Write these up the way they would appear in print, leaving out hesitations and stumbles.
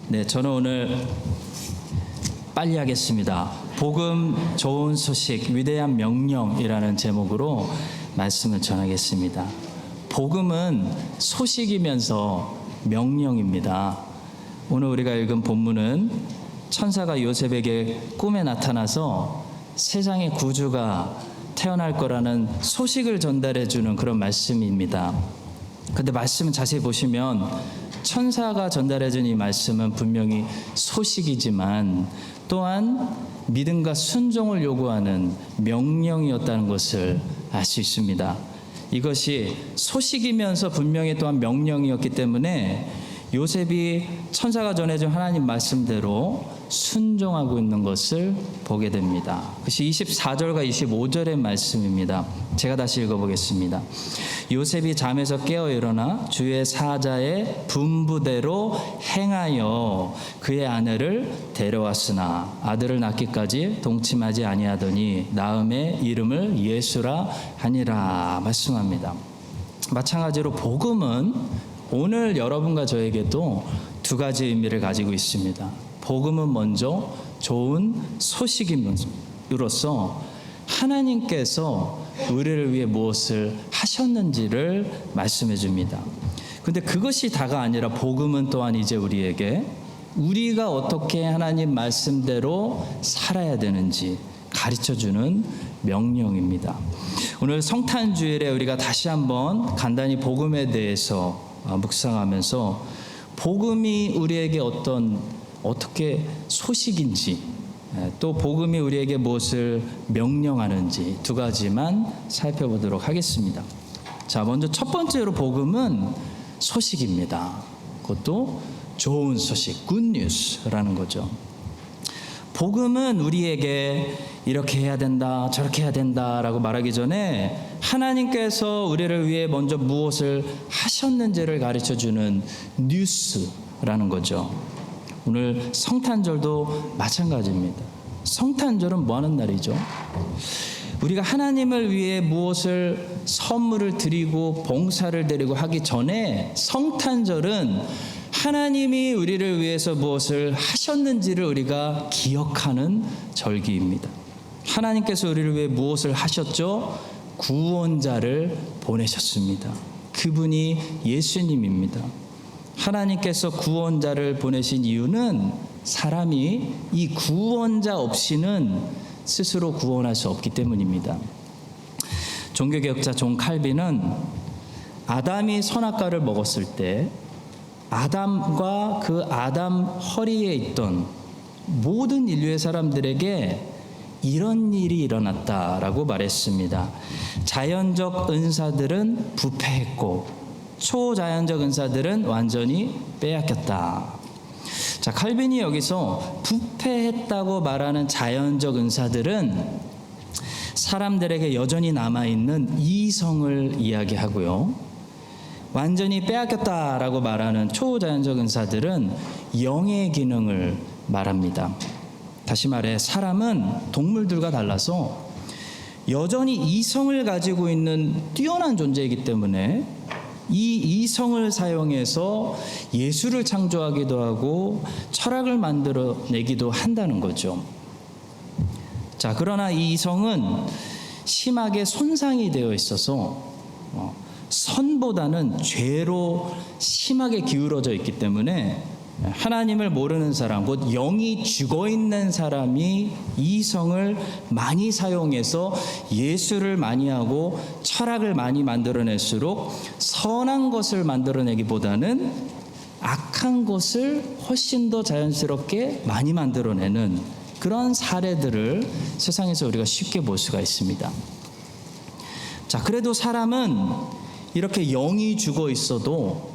네, 저는 오늘 빨리 하겠습니다. 복음, 좋은 소식, 위대한 명령이라는 제목으로 말씀을 전하겠습니다. 복음은 소식이면서 명령입니다. 오늘 우리가 읽은 본문은 천사가 요셉에게 꿈에 나타나서 세상의 구주가 태어날 거라는 소식을 전달해 주는 그런 말씀입니다. 근데 말씀을 자세히 보시면 천사가 전달해 준 이 말씀은 분명히 소식이지만 또한 믿음과 순종을 요구하는 명령이었다는 것을 알 수 있습니다. 이것이 소식이면서 분명히 또한 명령이었기 때문에 요셉이 천사가 전해준 하나님 말씀대로 순종하고 있는 것을 보게 됩니다. 그것이 24절과 25절의 말씀입니다. 제가 다시 읽어보겠습니다. 요셉이 잠에서 깨어 일어나 주의 사자의 분부대로 행하여 그의 아내를 데려왔으나 아들을 낳기까지 동침하지 아니하더니 낳음의 이름을 예수라 하니라 말씀합니다. 마찬가지로 복음은 오늘 여러분과 저에게도 두 가지 의미를 가지고 있습니다. 복음은 먼저 좋은 소식임으로써 하나님께서 우리를 위해 무엇을 하셨는지를 말씀해 줍니다. 근데 그것이 다가 아니라 복음은 또한 이제 우리에게 우리가 어떻게 하나님 말씀대로 살아야 되는지 가르쳐주는 명령입니다. 오늘 성탄주일에 우리가 다시 한번 간단히 복음에 대해서 묵상하면서 복음이 우리에게 어떻게 소식인지 또 복음이 우리에게 무엇을 명령하는지 두 가지만 살펴보도록 하겠습니다. 자, 먼저 첫 번째로 복음은 소식입니다. 그것도 좋은 소식, 굿뉴스라는 거죠. 복음은 우리에게 이렇게 해야 된다, 저렇게 해야 된다라고 말하기 전에 하나님께서 우리를 위해 먼저 무엇을 하셨는지를 가르쳐주는 뉴스라는 거죠. 오늘 성탄절도 마찬가지입니다. 성탄절은 뭐 하는 날이죠? 우리가 하나님을 위해 무엇을 선물을 드리고 봉사를 드리고 하기 전에 성탄절은 하나님이 우리를 위해서 무엇을 하셨는지를 우리가 기억하는 절기입니다. 하나님께서 우리를 위해 무엇을 하셨죠? 구원자를 보내셨습니다. 그분이 예수님입니다. 하나님께서 구원자를 보내신 이유는 사람이 이 구원자 없이는 스스로 구원할 수 없기 때문입니다. 종교개혁자 존 칼빈은 아담이 선악과를 먹었을 때 아담과 그 아담 허리에 있던 모든 인류의 사람들에게 이런 일이 일어났다라고 말했습니다. 자연적 은사들은 부패했고 초자연적 은사들은 완전히 빼앗겼다. 자, 칼빈이 여기서 부패했다고 말하는 자연적 은사들은 사람들에게 여전히 남아있는 이성을 이야기하고요. 완전히 빼앗겼다라고 말하는 초자연적 은사들은 영의 기능을 말합니다. 다시 말해 사람은 동물들과 달라서 여전히 이성을 가지고 있는 뛰어난 존재이기 때문에 이 이성을 사용해서 예술을 창조하기도 하고 철학을 만들어내기도 한다는 거죠. 자, 그러나 이 이성은 심하게 손상이 되어 있어서 선보다는 죄로 심하게 기울어져 있기 때문에 하나님을 모르는 사람, 곧 영이 죽어있는 사람이 이성을 많이 사용해서 예술을 많이 하고 철학을 많이 만들어낼수록 선한 것을 만들어내기보다는 악한 것을 훨씬 더 자연스럽게 많이 만들어내는 그런 사례들을 세상에서 우리가 쉽게 볼 수가 있습니다. 자, 그래도 사람은 이렇게 영이 죽어 있어도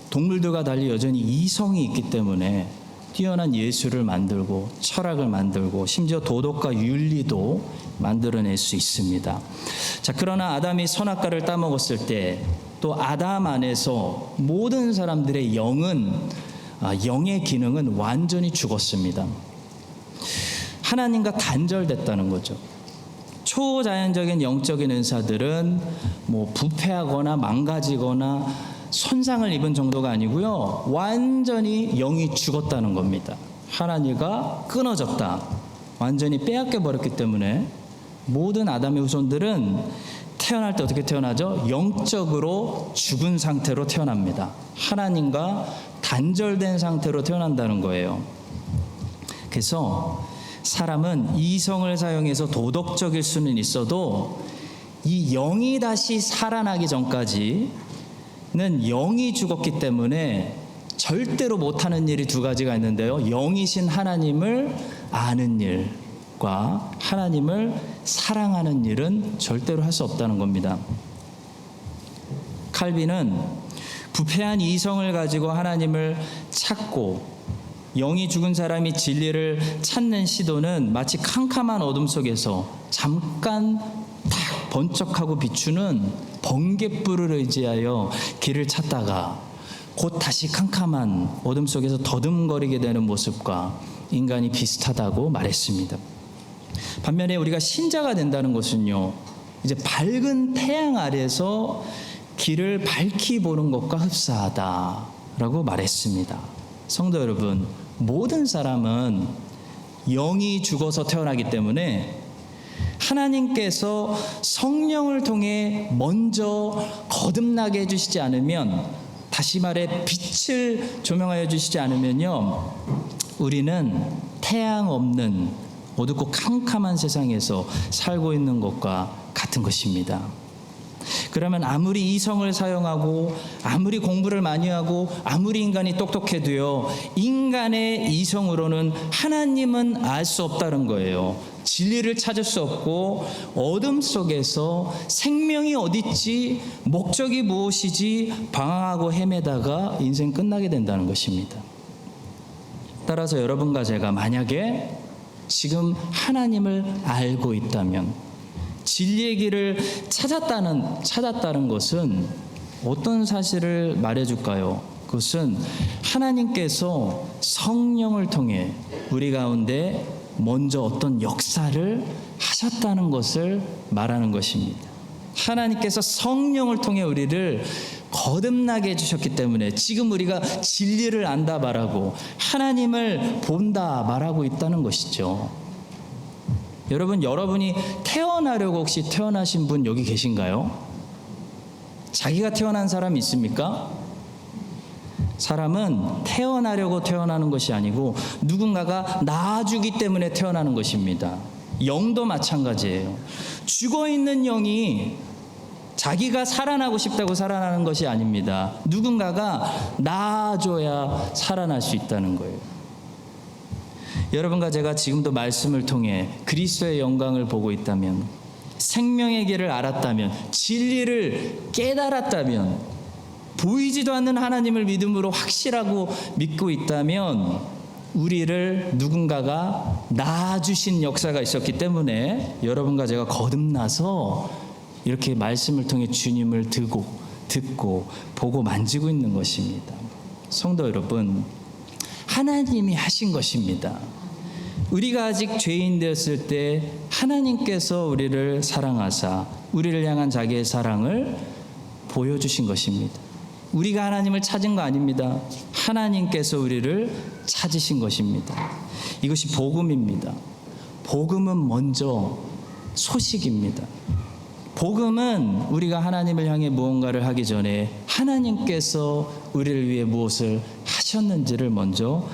동물들과 달리 여전히 이성이 있기 때문에 뛰어난 예술을 만들고 철학을 만들고 심지어 도덕과 윤리도 만들어낼 수 있습니다. 자, 그러나 아담이 선악과를 따먹었을 때 또 아담 안에서 모든 사람들의 영의 기능은 완전히 죽었습니다. 하나님과 단절됐다는 거죠. 초자연적인 영적인 은사들은 부패하거나 망가지거나 손상을 입은 정도가 아니고요. 완전히 영이 죽었다는 겁니다. 하나님과 끊어졌다. 완전히 빼앗겨 버렸기 때문에 모든 아담의 후손들은 태어날 때 어떻게 태어나죠? 영적으로 죽은 상태로 태어납니다. 하나님과 단절된 상태로 태어난다는 거예요. 그래서 사람은 이성을 사용해서 도덕적일 수는 있어도 이 영이 다시 살아나기 전까지는 영이 죽었기 때문에 절대로 못하는 일이 두 가지가 있는데요. 영이신 하나님을 아는 일과 하나님을 사랑하는 일은 절대로 할 수 없다는 겁니다. 칼빈은 부패한 이성을 가지고 하나님을 찾고 영이 죽은 사람이 진리를 찾는 시도는 마치 캄캄한 어둠 속에서 잠깐 탁 번쩍하고 비추는 번갯불을 의지하여 길을 찾다가 곧 다시 캄캄한 어둠 속에서 더듬거리게 되는 모습과 인간이 비슷하다고 말했습니다. 반면에 우리가 신자가 된다는 것은요, 이제 밝은 태양 아래서 길을 밝히 보는 것과 흡사하다라고 말했습니다. 성도 여러분, 모든 사람은 영이 죽어서 태어나기 때문에 하나님께서 성령을 통해 먼저 거듭나게 해주시지 않으면, 다시 말해 빛을 조명하여 주시지 않으면요, 우리는 태양 없는 어둡고 캄캄한 세상에서 살고 있는 것과 같은 것입니다. 그러면 아무리 이성을 사용하고 아무리 공부를 많이 하고 아무리 인간이 똑똑해도요, 인간의 이성으로는 하나님은 알 수 없다는 거예요. 진리를 찾을 수 없고 어둠 속에서 생명이 어딨지, 목적이 무엇이지 방황하고 헤매다가 인생 끝나게 된다는 것입니다. 따라서 여러분과 제가 만약에 지금 하나님을 알고 있다면, 진리의 길을 찾았다는 것은 어떤 사실을 말해줄까요? 그것은 하나님께서 성령을 통해 우리 가운데 먼저 어떤 역사를 하셨다는 것을 말하는 것입니다. 하나님께서 성령을 통해 우리를 거듭나게 해주셨기 때문에 지금 우리가 진리를 안다 말하고 하나님을 본다 말하고 있다는 것이죠. 여러분이 태어나려고 혹시 태어나신 분 여기 계신가요? 자기가 태어난 사람이 있습니까? 사람은 태어나려고 태어나는 것이 아니고 누군가가 낳아주기 때문에 태어나는 것입니다. 영도 마찬가지예요. 죽어있는 영이 자기가 살아나고 싶다고 살아나는 것이 아닙니다. 누군가가 낳아줘야 살아날 수 있다는 거예요. 여러분과 제가 지금도 말씀을 통해 그리스도의 영광을 보고 있다면, 생명의 길을 알았다면, 진리를 깨달았다면, 보이지도 않는 하나님을 믿음으로 확실하고 믿고 있다면 우리를 누군가가 낳아주신 역사가 있었기 때문에 여러분과 제가 거듭나서 이렇게 말씀을 통해 주님을 듣고 보고 만지고 있는 것입니다. 성도 여러분, 하나님이 하신 것입니다. 우리가 아직 죄인 되었을 때 하나님께서 우리를 사랑하사 우리를 향한 자기의 사랑을 보여주신 것입니다. 우리가 하나님을 찾은 거 아닙니다. 하나님께서 우리를 찾으신 것입니다. 이것이 복음입니다. 복음은 먼저 소식입니다. 복음은 우리가 하나님을 향해 무언가를 하기 전에 하나님께서 우리를 위해 무엇을 하셨는지를 먼저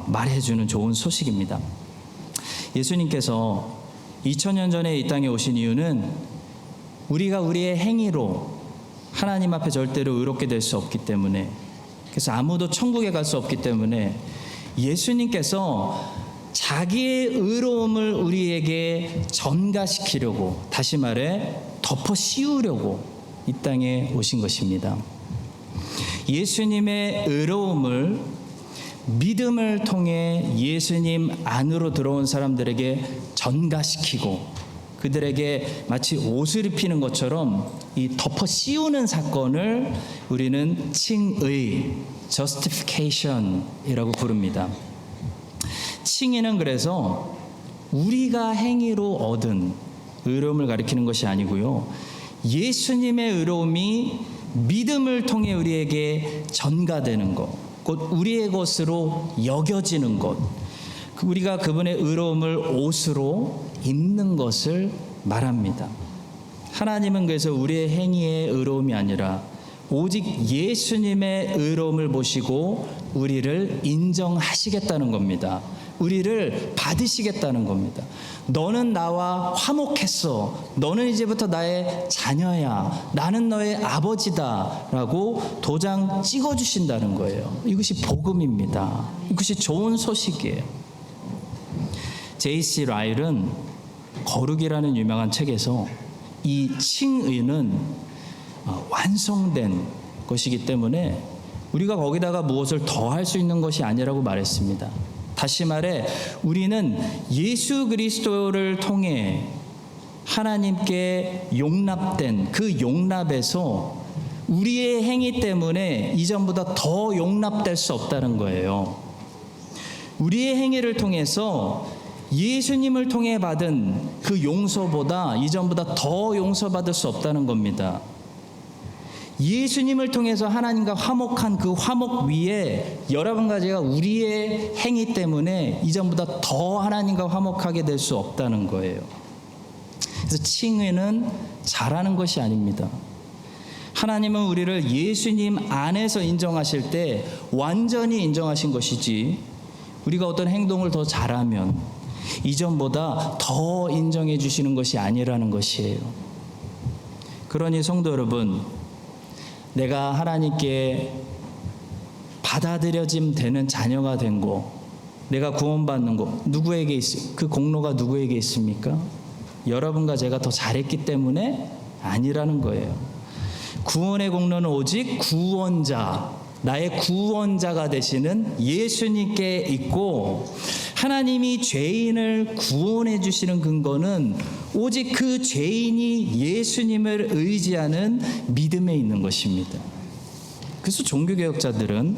말해주는 좋은 소식입니다. 예수님께서 2000년 전에 이 땅에 오신 이유는 우리가 우리의 행위로 하나님 앞에 절대로 의롭게 될 수 없기 때문에, 그래서 아무도 천국에 갈 수 없기 때문에 예수님께서 자기의 의로움을 우리에게 전가시키려고, 다시 말해 덮어 씌우려고 이 땅에 오신 것입니다. 예수님의 의로움을 믿음을 통해 예수님 안으로 들어온 사람들에게 전가시키고 그들에게 마치 옷을 입히는 것처럼 이 덮어 씌우는 사건을 우리는 칭의, justification이라고 부릅니다. 칭의는 그래서 우리가 행위로 얻은 의로움을 가리키는 것이 아니고요, 예수님의 의로움이 믿음을 통해 우리에게 전가되는 것, 곧 우리의 것으로 여겨지는 것, 우리가 그분의 의로움을 옷으로 입는 것을 말합니다. 하나님은 그래서 우리의 행위의 의로움이 아니라 오직 예수님의 의로움을 보시고 우리를 인정하시겠다는 겁니다. 우리를 받으시겠다는 겁니다. 너는 나와 화목했어. 너는 이제부터 나의 자녀야. 나는 너의 아버지다. 라고 도장 찍어주신다는 거예요. 이것이 복음입니다. 이것이 좋은 소식이에요. J.C. 라일은 거룩이라는 유명한 책에서 이 칭의는 완성된 것이기 때문에 우리가 거기다가 무엇을 더할 수 있는 것이 아니라고 말했습니다. 다시 말해 우리는 예수 그리스도를 통해 하나님께 용납된 그 용납에서 우리의 행위 때문에 이전보다 더 용납될 수 없다는 거예요. 우리의 행위를 통해서 예수님을 통해 받은 그 용서보다 이전보다 더 용서받을 수 없다는 겁니다. 예수님을 통해서 하나님과 화목한 그 화목 위에 여러분과 제가 우리의 행위 때문에 이전보다 더 하나님과 화목하게 될 수 없다는 거예요. 그래서 칭의는 잘하는 것이 아닙니다. 하나님은 우리를 예수님 안에서 인정하실 때 완전히 인정하신 것이지 우리가 어떤 행동을 더 잘하면 이전보다 더 인정해 주시는 것이 아니라는 것이에요. 그러니 성도 여러분, 내가 하나님께 받아들여짐 되는 자녀가 된 거, 내가 구원받는 거 누구에게 그 공로가 누구에게 있습니까? 여러분과 제가 더 잘했기 때문에 아니라는 거예요. 구원의 공로는 오직 구원자, 나의 구원자가 되시는 예수님께 있고, 하나님이 죄인을 구원해 주시는 근거는 오직 그 죄인이 예수님을 의지하는 믿음에 있는 것입니다. 그래서 종교개혁자들은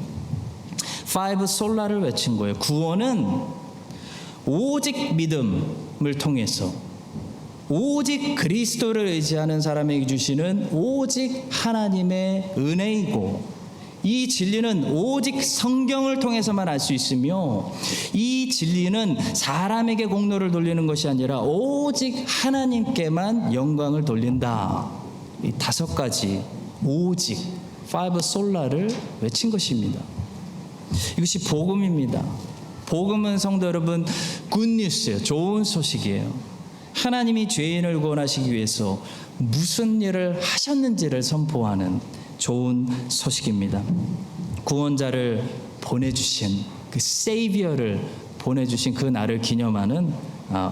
파이브 솔라를 외친 거예요. 구원은 오직 믿음을 통해서 오직 그리스도를 의지하는 사람에게 주시는 오직 하나님의 은혜이고, 이 진리는 오직 성경을 통해서만 알 수 있으며, 이 진리는 사람에게 공로를 돌리는 것이 아니라 오직 하나님께만 영광을 돌린다. 이 5가지 오직 파이브 솔라를 외친 것입니다. 이것이 복음입니다. 복음은 성도 여러분 굿뉴스예요. 좋은 소식이에요. 하나님이 죄인을 구원하시기 위해서 무슨 일을 하셨는지를 선포하는 좋은 소식입니다. 구원자를 보내주신 그 세이비어를 보내주신 그 날을 기념하는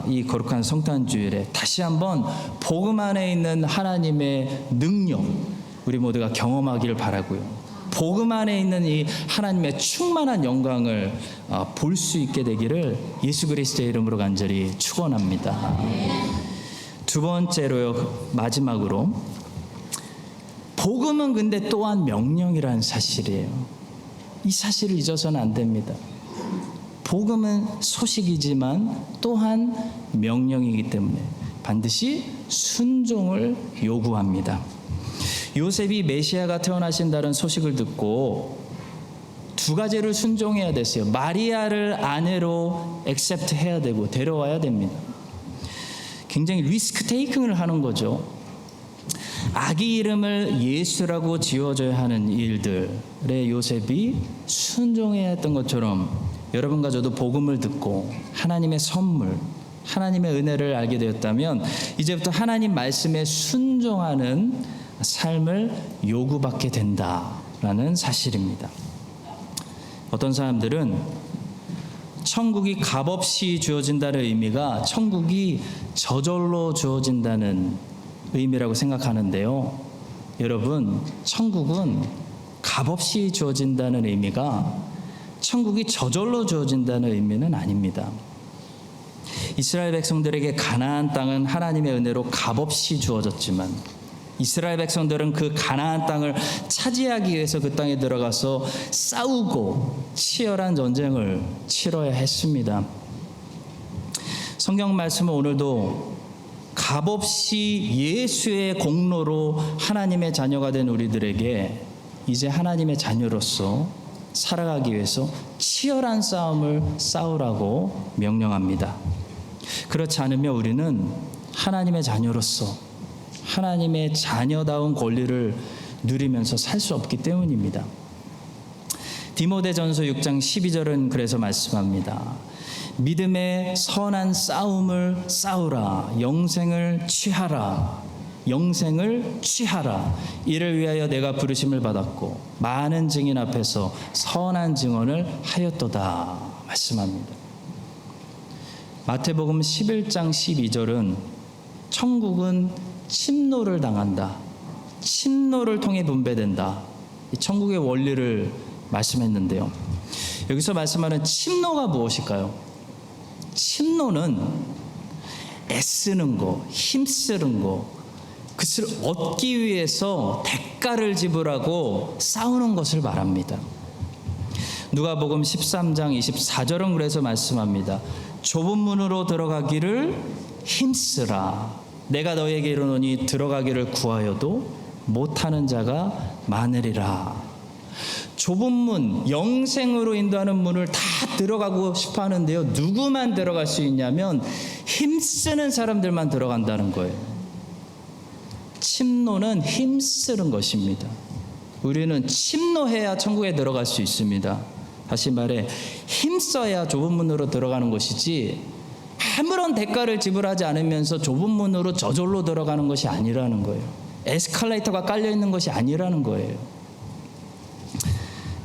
이 거룩한 성탄주일에 다시 한번 복음 안에 있는 하나님의 능력 우리 모두가 경험하기를 바라고요. 복음 안에 있는 이 하나님의 충만한 영광을 볼 수 있게 되기를 예수 그리스도의 이름으로 간절히 축원합니다. 두 번째로요, 마지막으로 복음은 근데 또한 명령이라는 사실이에요. 이 사실을 잊어서는 안 됩니다. 복음은 소식이지만 또한 명령이기 때문에 반드시 순종을 요구합니다. 요셉이 메시아가 태어나신다는 소식을 듣고 2가지를 순종해야 됐어요. 마리아를 아내로 액셉트 해야 되고 데려와야 됩니다. 굉장히 리스크 테이킹을 하는 거죠. 아기 이름을 예수라고 지어줘야 하는 일들에 요셉이 순종해야 했던 것처럼 여러분과 저도 복음을 듣고 하나님의 선물, 하나님의 은혜를 알게 되었다면 이제부터 하나님 말씀에 순종하는 삶을 요구받게 된다라는 사실입니다. 어떤 사람들은 천국이 값없이 주어진다는 의미가 천국이 저절로 주어진다는 의미라고 생각하는데요. 여러분, 천국은 값없이 주어진다는 의미가 천국이 저절로 주어진다는 의미는 아닙니다. 이스라엘 백성들에게 가나안 땅은 하나님의 은혜로 값없이 주어졌지만 이스라엘 백성들은 그 가나안 땅을 차지하기 위해서 그 땅에 들어가서 싸우고 치열한 전쟁을 치러야 했습니다. 성경 말씀은 오늘도 값없이 예수의 공로로 하나님의 자녀가 된 우리들에게 이제 하나님의 자녀로서 살아가기 위해서 치열한 싸움을 싸우라고 명령합니다. 그렇지 않으면 우리는 하나님의 자녀로서 하나님의 자녀다운 권리를 누리면서 살 수 없기 때문입니다. 디모데전서 6장 12절은 그래서 말씀합니다. 믿음의 선한 싸움을 싸우라. 영생을 취하라. 영생을 취하라. 이를 위하여 내가 부르심을 받았고 많은 증인 앞에서 선한 증언을 하였도다. 말씀합니다. 마태복음 11장 12절은 천국은 침노를 당한다. 침노를 통해 분배된다. 이 천국의 원리를 말씀했는데요. 여기서 말씀하는 침노가 무엇일까요? 침노는 애쓰는 거, 힘쓰는 거, 그것을 얻기 위해서 대가를 지불하고 싸우는 것을 말합니다. 누가복음 13장 24절은 그래서 말씀합니다. 좁은 문으로 들어가기를 힘쓰라. 내가 너에게 이르노니 들어가기를 구하여도 못하는 자가 많으리라. 좁은 문, 영생으로 인도하는 문을 다 들어가고 싶어 하는데요. 누구만 들어갈 수 있냐면 힘쓰는 사람들만 들어간다는 거예요. 침노는 힘쓰는 것입니다. 우리는 침노해야 천국에 들어갈 수 있습니다. 다시 말해 힘써야 좁은 문으로 들어가는 것이지 아무런 대가를 지불하지 않으면서 좁은 문으로 저절로 들어가는 것이 아니라는 거예요. 에스컬레이터가 깔려있는 것이 아니라는 거예요.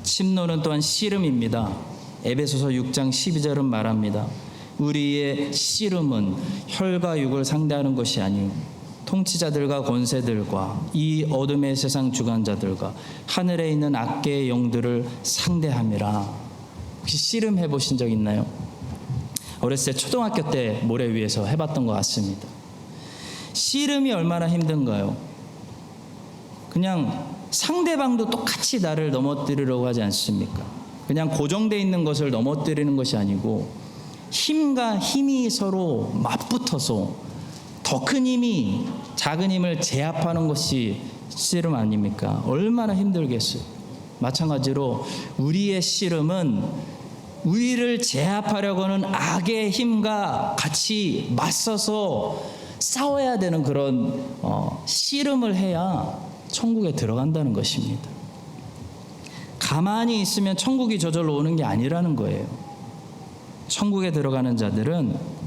침노는 또한 씨름입니다. 에베소서 6장 12절은 말합니다. 우리의 씨름은 혈과 육을 상대하는 것이 아니요 통치자들과 권세들과 이 어둠의 세상 주관자들과 하늘에 있는 악계의 영들을 상대함이라. 혹시 씨름해 보신 적 있나요? 어렸을 때 초등학교 때 모래 위에서 해봤던 것 같습니다. 씨름이 얼마나 힘든가요? 그냥 상대방도 똑같이 나를 넘어뜨리려고 하지 않습니까? 그냥 고정되어 있는 것을 넘어뜨리는 것이 아니고 힘과 힘이 서로 맞붙어서 더 큰 힘이 작은 힘을 제압하는 것이 씨름 아닙니까? 얼마나 힘들겠어요. 마찬가지로 우리의 씨름은 우리를 제압하려고 하는 악의 힘과 같이 맞서서 싸워야 되는 그런 씨름을 해야 천국에 들어간다는 것입니다. 가만히 있으면 천국이 저절로 오는 게 아니라는 거예요. 천국에 들어가는 자들은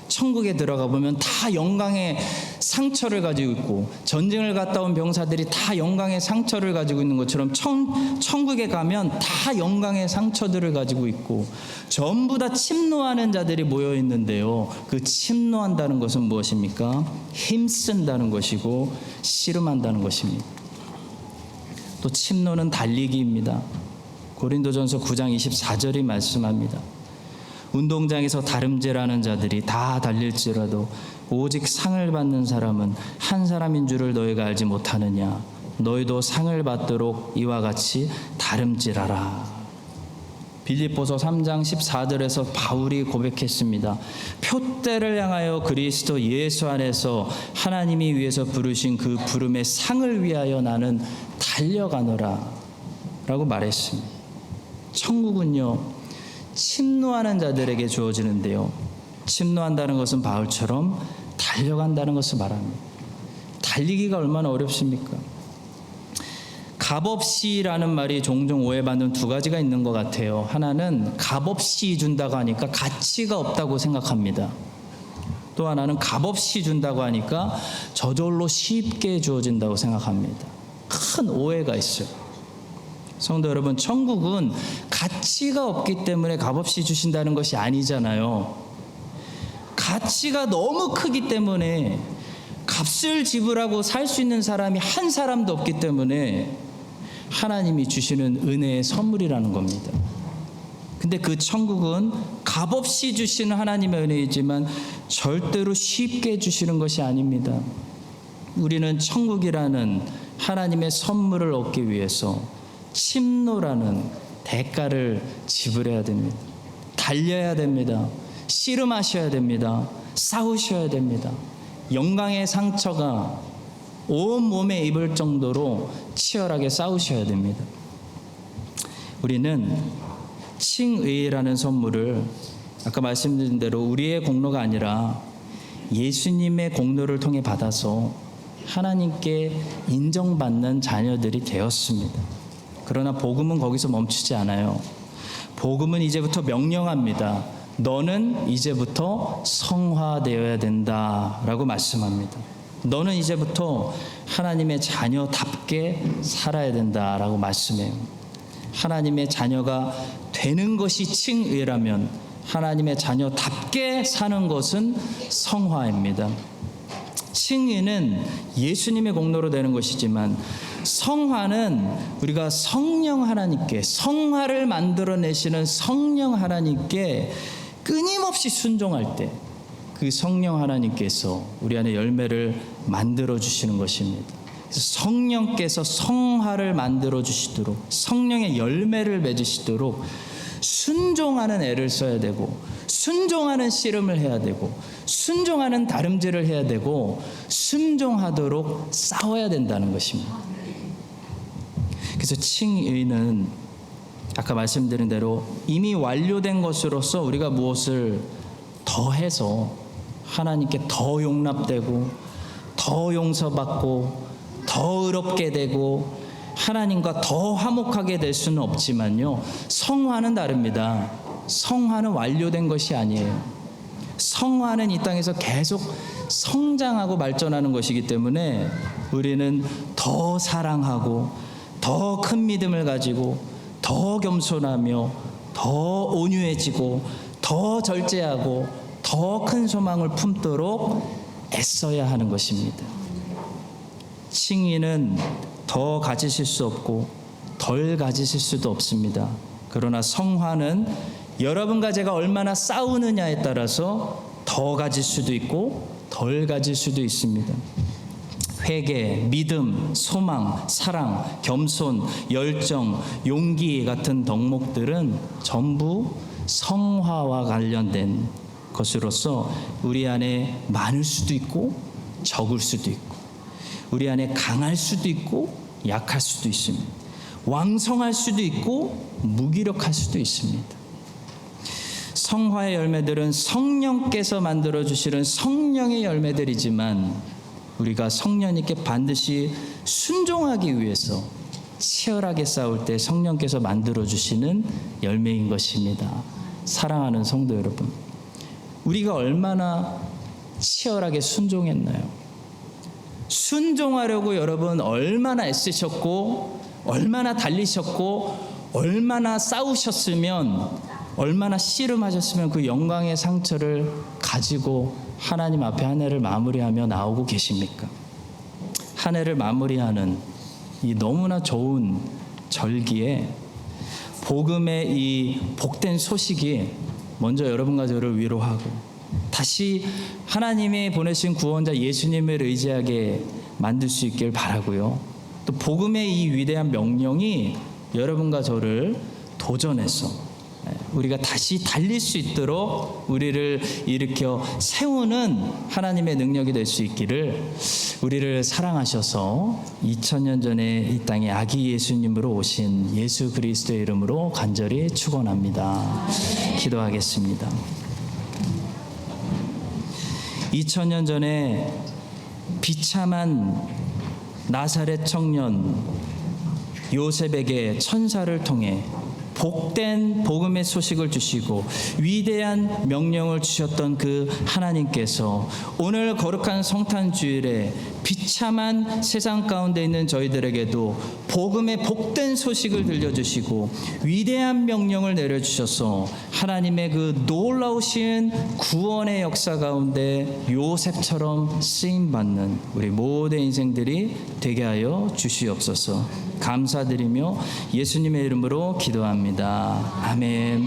천국에 들어가 보면 다 영광의 상처를 가지고 있고 전쟁을 갔다 온 병사들이 다 영광의 상처를 가지고 있는 것처럼 천국에 가면 다 영광의 상처들을 가지고 있고 전부 다 침노하는 자들이 모여 있는데요. 그 침노한다는 것은 무엇입니까? 힘쓴다는 것이고 씨름한다는 것입니다. 또 침노는 달리기입니다. 고린도전서 9장 24절이 말씀합니다. 운동장에서 다름질하는 자들이 다 달릴지라도 오직 상을 받는 사람은 한 사람인 줄을 너희가 알지 못하느냐. 너희도 상을 받도록 이와 같이 다름질하라. 빌립보서 3장 14절에서 바울이 고백했습니다. 표대를 향하여 그리스도 예수 안에서 하나님이 위해서 부르신 그 부름의 상을 위하여 나는 달려가노라 라고 말했습니다. 천국은요 침노하는 자들에게 주어지는데요. 침노한다는 것은 바울처럼 달려간다는 것을 말합니다. 달리기가 얼마나 어렵습니까? 값없이라는 말이 종종 오해받는 두 가지가 있는 것 같아요. 하나는 값없이 준다고 하니까 가치가 없다고 생각합니다. 또 하나는 값없이 준다고 하니까 저절로 쉽게 주어진다고 생각합니다. 큰 오해가 있어요. 성도 여러분, 천국은 가치가 없기 때문에 값없이 주신다는 것이 아니잖아요. 가치가 너무 크기 때문에 값을 지불하고 살 수 있는 사람이 한 사람도 없기 때문에 하나님이 주시는 은혜의 선물이라는 겁니다. 근데 그 천국은 값없이 주시는 하나님의 은혜이지만 절대로 쉽게 주시는 것이 아닙니다. 우리는 천국이라는 하나님의 선물을 얻기 위해서 침노라는 대가를 지불해야 됩니다. 달려야 됩니다. 씨름하셔야 됩니다. 싸우셔야 됩니다. 영광의 상처가 온 몸에 입을 정도로 치열하게 싸우셔야 됩니다. 우리는 칭의라는 선물을 아까 말씀드린 대로 우리의 공로가 아니라 예수님의 공로를 통해 받아서 하나님께 인정받는 자녀들이 되었습니다. 그러나 복음은 거기서 멈추지 않아요. 복음은 이제부터 명령합니다. 너는 이제부터 성화되어야 된다라고 말씀합니다. 너는 이제부터 하나님의 자녀답게 살아야 된다라고 말씀해요. 하나님의 자녀가 되는 것이 칭의라면 하나님의 자녀답게 사는 것은 성화입니다. 칭의는 예수님의 공로로 되는 것이지만 성화는 우리가 성령 하나님께, 성화를 만들어내시는 성령 하나님께 끊임없이 순종할 때 그 성령 하나님께서 우리 안에 열매를 만들어 주시는 것입니다. 그래서 성령께서 성화를 만들어 주시도록, 성령의 열매를 맺으시도록 순종하는 애를 써야 되고, 순종하는 씨름을 해야 되고, 순종하는 다름질을 해야 되고, 순종하도록 싸워야 된다는 것입니다. 그래서 칭의는 아까 말씀드린 대로 이미 완료된 것으로서 우리가 무엇을 더해서 하나님께 더 용납되고, 더 용서받고, 더 의롭게 되고, 하나님과 더 화목하게 될 수는 없지만요, 성화는 다릅니다. 성화는 완료된 것이 아니에요. 성화는 이 땅에서 계속 성장하고 발전하는 것이기 때문에 우리는 더 사랑하고, 더 큰 믿음을 가지고, 더 겸손하며, 더 온유해지고, 더 절제하고, 더 큰 소망을 품도록 애써야 하는 것입니다. 칭의는 더 가지실 수 없고 덜 가지실 수도 없습니다. 그러나 성화는 여러분과 제가 얼마나 싸우느냐에 따라서 더 가질 수도 있고 덜 가질 수도 있습니다. 회개, 믿음, 소망, 사랑, 겸손, 열정, 용기 같은 덕목들은 전부 성화와 관련된 것으로서 우리 안에 많을 수도 있고 적을 수도 있고, 우리 안에 강할 수도 있고 약할 수도 있습니다. 왕성할 수도 있고 무기력할 수도 있습니다. 성화의 열매들은 성령께서 만들어 주시는 성령의 열매들이지만 우리가 성령님께 반드시 순종하기 위해서 치열하게 싸울 때 성령께서 만들어 주시는 열매인 것입니다. 사랑하는 성도 여러분, 우리가 얼마나 치열하게 순종했나요? 순종하려고 여러분 얼마나 애쓰셨고, 얼마나 달리셨고, 얼마나 싸우셨으면, 얼마나 씨름하셨으면 그 영광의 상처를 가지고 하나님 앞에 한 해를 마무리하며 나오고 계십니까? 한 해를 마무리하는 이 너무나 좋은 절기에 복음의 이 복된 소식이 먼저 여러분과 저를 위로하고, 다시 하나님이 보내신 구원자 예수님을 의지하게 만들 수 있길 바라고요. 또 복음의 이 위대한 명령이 여러분과 저를 도전해서 우리가 다시 달릴 수 있도록 우리를 일으켜 세우는 하나님의 능력이 될 수 있기를, 우리를 사랑하셔서 2000년 전에 이 땅에 아기 예수님으로 오신 예수 그리스도의 이름으로 간절히 축원합니다. 기도하겠습니다. 2000년 전에 비참한 나사렛 청년 요셉에게 천사를 통해 복된 복음의 소식을 주시고 위대한 명령을 주셨던 그 하나님께서 오늘 거룩한 성탄주일에 비참한 세상 가운데 있는 저희들에게도 복음의 복된 소식을 들려주시고 위대한 명령을 내려주셔서 하나님의 그 놀라우신 구원의 역사 가운데 요셉처럼 쓰임받는 우리 모든 인생들이 되게 하여 주시옵소서. 감사드리며 예수님의 이름으로 기도합니다. 아멘.